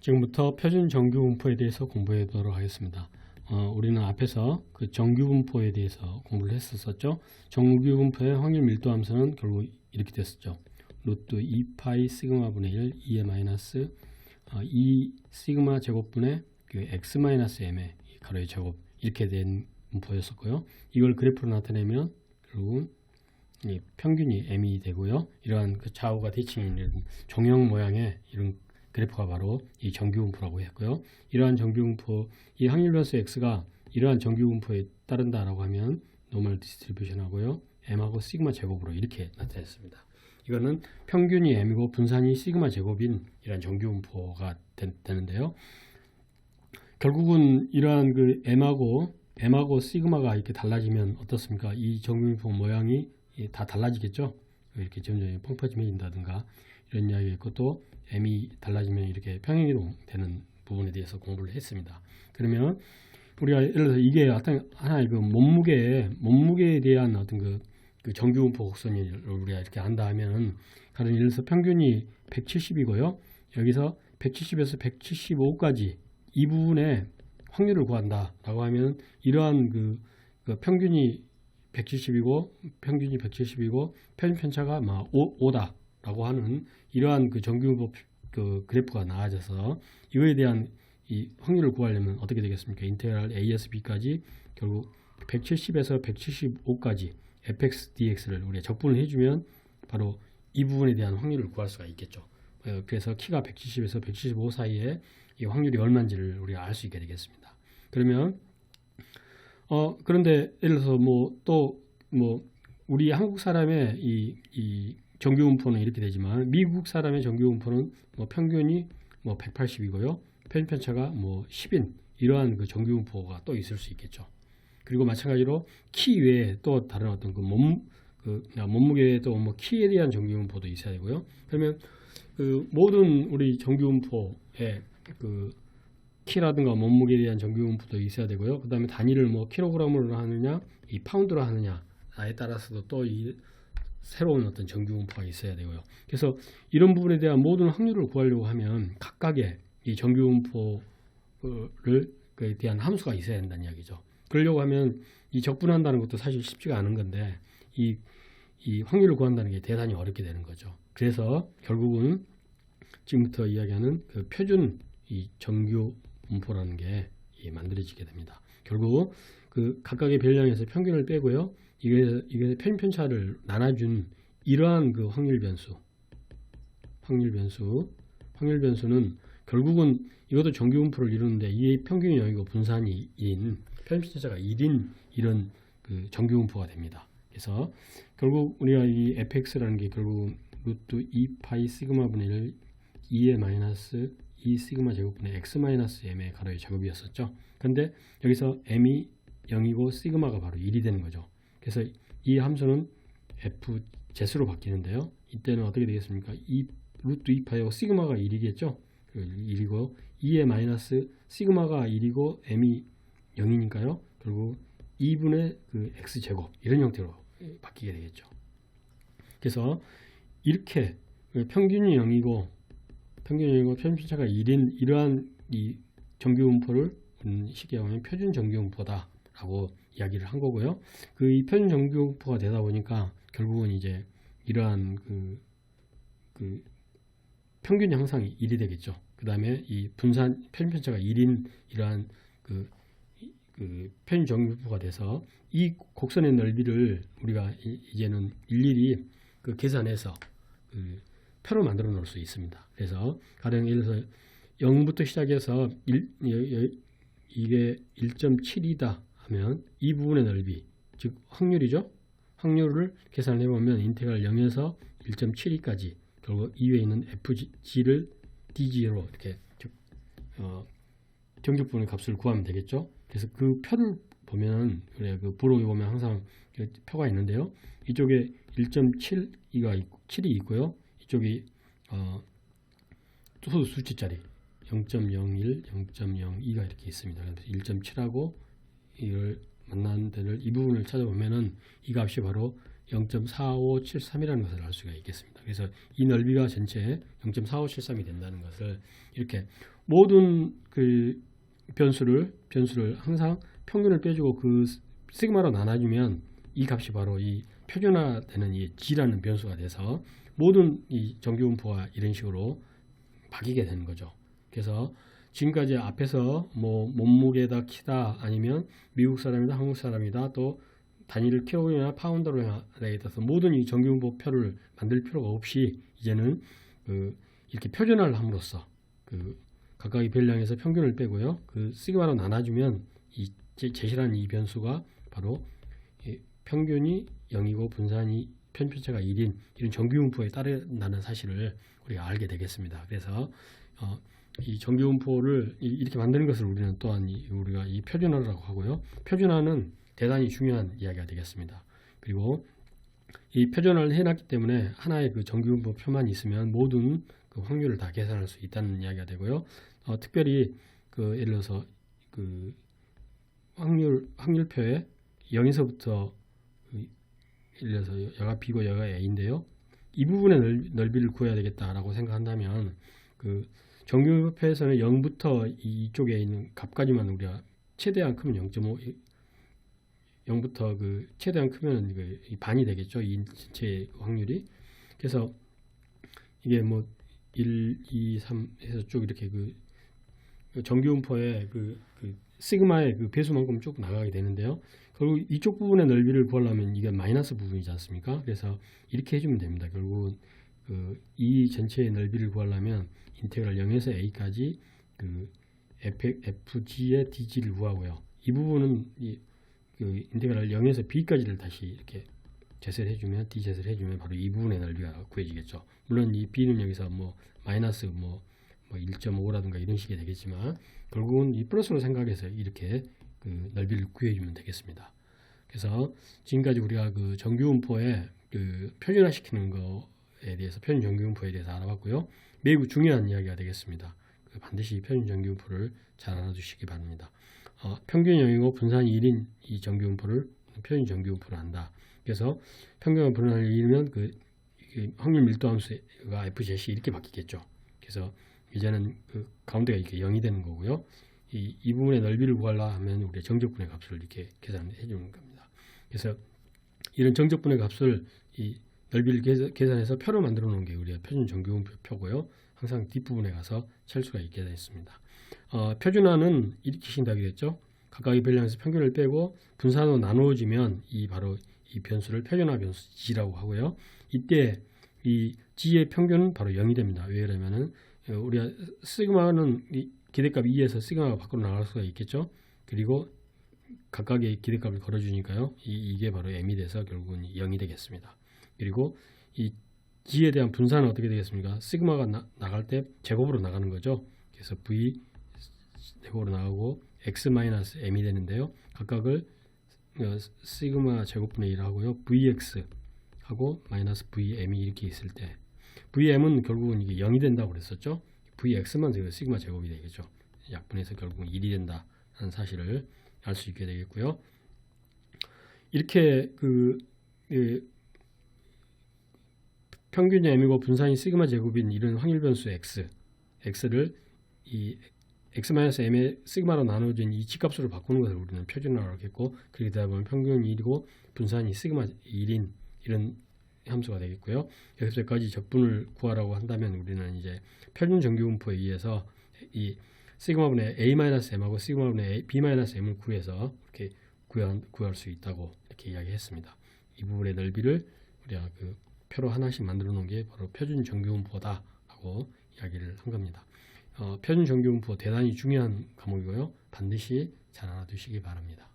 지금부터 표준 정규분포에 대해서 공부해 보도록 하겠습니다. 우리는 앞에서 그 정규분포에 대해서 공부를 했었죠. 정규분포의 확률 밀도 함수는 결국 이렇게 됐었죠. 루트 2파이 시그마분의 1 2의 마이너스 2 시그마 제곱분의 그 x 마이너스 m의 가로의 제곱 이렇게 된 분포였었고요. 이걸 그래프로 나타내면 결국은 이 평균이 m이 되고요. 이러한 그 좌우가 대칭인 종형 모양의 이런 그래프가 바로 이 정규분포라고 했고요. 이러한 정규분포, 이 확률 변수 x가 이러한 정규분포에 따른다라고 하면 노멀 디스트리뷰션 하고요. m하고 시그마 제곱으로 이렇게 나타냈습니다. 이거는 평균이 m이고 분산이 시그마 제곱인 이러한 정규분포가 되는데요. 결국은 이러한 그 m하고 시그마가 이렇게 달라지면 어떻습니까? 이 정규분포 모양이 다 달라지겠죠? 이렇게 점점 펑퍼짐해진다든가 이런 이야기가 있고, 또 m이 달라지면 이렇게 평행이동 되는 부분에 대해서 공부를 했습니다. 그러면 우리가 예를 들어서 이게 어떤 하나의 그 몸무게에 대한 어떤 그 정규분포 곡선을 우리가 이렇게 안다 하면, 가령 예를 들어서 평균이 170이고요. 여기서 170에서 175까지 이 부분에 확률을 구한다라고 하면, 이러한 그 평균이 170이고 평균이 170이고 평균 편차가 5다라고 하는 이러한 그 정규분포 그 그래프가 나와져서 이거에 대한 이 확률을 구하려면 어떻게 되겠습니까? 인테그랄 AS B까지 결국 170에서 175까지 fx dx를 우리가 적분을 해주면 바로 이 부분에 대한 확률을 구할 수가 있겠죠. 그래서 키가 170에서 175 사이에 이 확률이 얼마인지를 우리가 알 수 있게 되겠습니다. 그러면 그런데 예를 들어서 우리 한국 사람의 이 정규분포는 이렇게 되지만, 미국 사람의 정규분포는 평균이 180이고요. 평균 편차가 10인 이러한 그 정규분포가 또 있을 수 있겠죠. 그리고 마찬가지로 키 외에 또 다른 어떤 몸무게 외에 또 키에 대한 정규분포도 있어야 되고요. 그러면 그 모든 우리 정규분포의 그 키라든가 몸무게에 대한 정규분포도 있어야 되고요. 그 다음에 단위를 킬로그램으로 하느냐, 이 파운드로 하느냐에 따라서도 또 이 새로운 어떤 정규분포가 있어야 되고요. 그래서 이런 부분에 대한 모든 확률을 구하려고 하면 각각의 이 정규분포에 대한 함수가 있어야 된다는 이야기죠. 그러려고 하면 이 적분한다는 것도 사실 쉽지가 않은 건데, 이 확률을 구한다는 게 대단히 어렵게 되는 거죠. 그래서 결국은 지금부터 이야기하는 그 표준 이 정규분포라는 게 만들어지게 됩니다. 결국 그 각각의 별량에서 평균을 빼고요. 이게 평균 편차를 나눠준 이러한 그 확률 변수는 결국은 이것도 정규분포를 이루는데, 이 평균이 0이고 분산이 2인, 평균 편차가 1인 이런 그 정규분포가 됩니다. 그래서 결국 우리가 이 fx라는 게 결국 루트 2파이 시그마분의 1 2의 마이너스 2 시그마 제곱분의 x 마이너스 m의 가로의 제곱이었었죠. 근데 여기서 m이 0이고 시그마가 바로 1이 되는 거죠. 그래서 이 함수는 f 제수로 바뀌는데요. 이때는 어떻게 되겠습니까? 루트 2파이하고 시그마가 1이겠죠. 1이고 2의 마이너스 시그마가 1이고 m이 0이니까요. 결국 2분의 그 x제곱 이런 형태로 바뀌게 되겠죠. 그래서 이렇게 평균이 0이고 평균 편차가 1인 이러한 이 정규분포를 쉽게 하면 표준 정규분포다라고 이야기를 한 거고요. 이 표준 정규분포가 되다 보니까 결국은 이제 이러한 그 평균이 항상 1이 되겠죠. 그 다음에 이 분산 표준 편차가 1인 이러한 그 표준 정규분포가 돼서 이 곡선의 넓이를 우리가 이제는 일일이 그 계산해서 표로 만들어 놓을 수 있습니다. 그래서 가령 예를 들어서 0부터 시작해서 이게 1.7이다 하면 이 부분의 넓이, 즉 확률이죠. 확률을 계산해 보면 인테그랄 0에서 1.72까지 결국 이외에 있는 fg를 dg로 이렇게 정적분의 값을 구하면 되겠죠. 그래서 그 표를 보면 그 부록에 보면 항상 표가 있는데요. 이쪽에 1.7이 있고요. 이쪽이 수치짜리 0.01, 0.02가 이렇게 있습니다. 그래서 1.7하고 이걸 만나는 데를 이 부분을 찾아보면은 이 값이 바로 0.4573이라는 것을 알 수가 있겠습니다. 그래서 이 넓이가 전체 0.4573이 된다는 것을 이렇게 모든 그 변수를 항상 평균을 빼주고 그 시그마로 나눠주면 이 값이 바로 이 표준화되는 이 G라는 변수가 돼서 모든 이 정규분포가 이런 식으로 바뀌게 되는 거죠. 그래서 지금까지 앞에서 뭐 몸무게다, 키다, 아니면 미국 사람이다, 한국 사람이다, 또 단위를 킬로그램이나 파운드로 해 있어서 모든 이 정규분포표를 만들 필요가 없이 이제는 이렇게 표준화를 함으로써 각각의 별량에서 평균을 빼고요. 그 시그마로 나눠주면 이 제시라는 이 변수가 바로 평균이 0이고 분산이 편차가 1인 이런 정규분포에 따른다는 사실을 우리가 알게 되겠습니다. 그래서 이 정규분포를 이렇게 만드는 것을 우리는 또한 우리가 이 표준화라고 하고요. 표준화는 대단히 중요한 이야기가 되겠습니다. 그리고 이 표준화를 해놨기 때문에 하나의 그 정규분포 표만 있으면 모든 그 확률을 다 계산할 수 있다는 이야기가 되고요. 특별히 예를 들어서 그 확률표에 0에서부터 예를 들어서 여가 B고 여가 A인데요. 이 부분의 넓이를 구해야 되겠다라고 생각한다면 그 정규분포에서는 0부터 이쪽에 있는 값까지만 우리가 최대한 크면 0.5 0부터 그 최대한 크면 반이 되겠죠. 이 전체 확률이. 그래서 이게 뭐 1, 2, 3 해서 쭉 이렇게 그 정규분포의 그 시그마의 그 배수만큼 쭉 나가게 되는데요. 결국 이쪽 부분의 넓이를 구하려면 이게 마이너스 부분이지 않습니까? 그래서 이렇게 해주면 됩니다. 결국은 이 전체의 넓이를 구하려면 인테그랄 0에서 a까지 fg의 dg를 구하고요. 이 부분은 인테그랄 0에서 b까지를 다시 이렇게 제세를 해주면 d제세를 해주면 바로 이 부분의 넓이가 구해지겠죠. 물론 이 b는 여기서 뭐 마이너스 1.5라든가 이런 식이 되겠지만 결국은 이 플러스로 생각해서 이렇게 넓이를 구해주면 되겠습니다. 그래서 지금까지 우리가 그 정규분포에 표준화시키는 거에 대해서 표준 정규분포에 대해서 알아봤고요. 매우 중요한 이야기가 되겠습니다. 반드시 표준 정규분포를 잘 알아두시기 바랍니다. 평균이 0이고 분산이 1인 이 정규분포를 표준 정규분포로 한다. 그래서 평균과 분산을 이루면 확률 밀도 함수가 FZ이 이렇게 바뀌겠죠. 그래서 이제는 가운데가 이렇게 0이 되는 거고요. 이 부분의 넓이를 구하려 하면 우리가 정적분의 값을 이렇게 계산해 주는 겁니다. 그래서 이런 정적분의 값을 이 넓이를 계산해서 표로 만들어 놓은 게 우리가 표준 정규분포 표고요. 항상 뒷부분에 가서 찰 수가 있게 되어 있습니다. 표준화는 이렇게 신다고 했죠. 각각의 별량에서 평균을 빼고 분산으로 나누어지면 바로 이 변수를 표준화 변수 G라고 하고요. 이때 이 G의 평균은 바로 0이 됩니다. 왜냐면은 우리가 시그마는 기대값 2에서 시그마가 밖으로 나갈 수가 있겠죠. 그리고 각각의 기대값을 걸어주니까요. 이게 바로 m이 돼서 결국은 0이 되겠습니다. 그리고 이 G에 대한 분산은 어떻게 되겠습니까? 시그마가 나갈 때 제곱으로 나가는 거죠. 그래서 V 제곱으로 나가고 x-m이 되는데요. 각각을 시그마 제곱분의 1 하고요. vx 하고 마이너스 vm이 이렇게 있을 때 vm은 결국은 이게 0이 된다고 그랬었죠. vx만 시그마 제곱이 되겠죠. 약분해서 결국은 1이 된다는 사실을 알 수 있게 되겠고요. 이렇게 평균이 m이고 분산이 시그마 제곱인 이런 확률 변수 x를 이 x-m의 시그마로 나눠진 이 G값으로 바꾸는 것을 우리는 표준화라고 하겠고, 그렇게 되다 보면 평균이 1이고 분산이 시그마 1인 이런 함수가 되겠고요. 여기서까지 적분을 구하라고 한다면 우리는 이제 표준 정규분포에 의해서 이 시그마분의 a-m하고 시그마분의 b-m을 구해서 이렇게 구할 수 있다고 이렇게 이야기했습니다. 이 부분의 넓이를 우리가 표로 하나씩 만들어 놓은 게 바로 표준 정규분포다 하고 이야기를 한 겁니다. 표준 정규분포 대단히 중요한 과목이고요. 반드시 잘 알아두시기 바랍니다.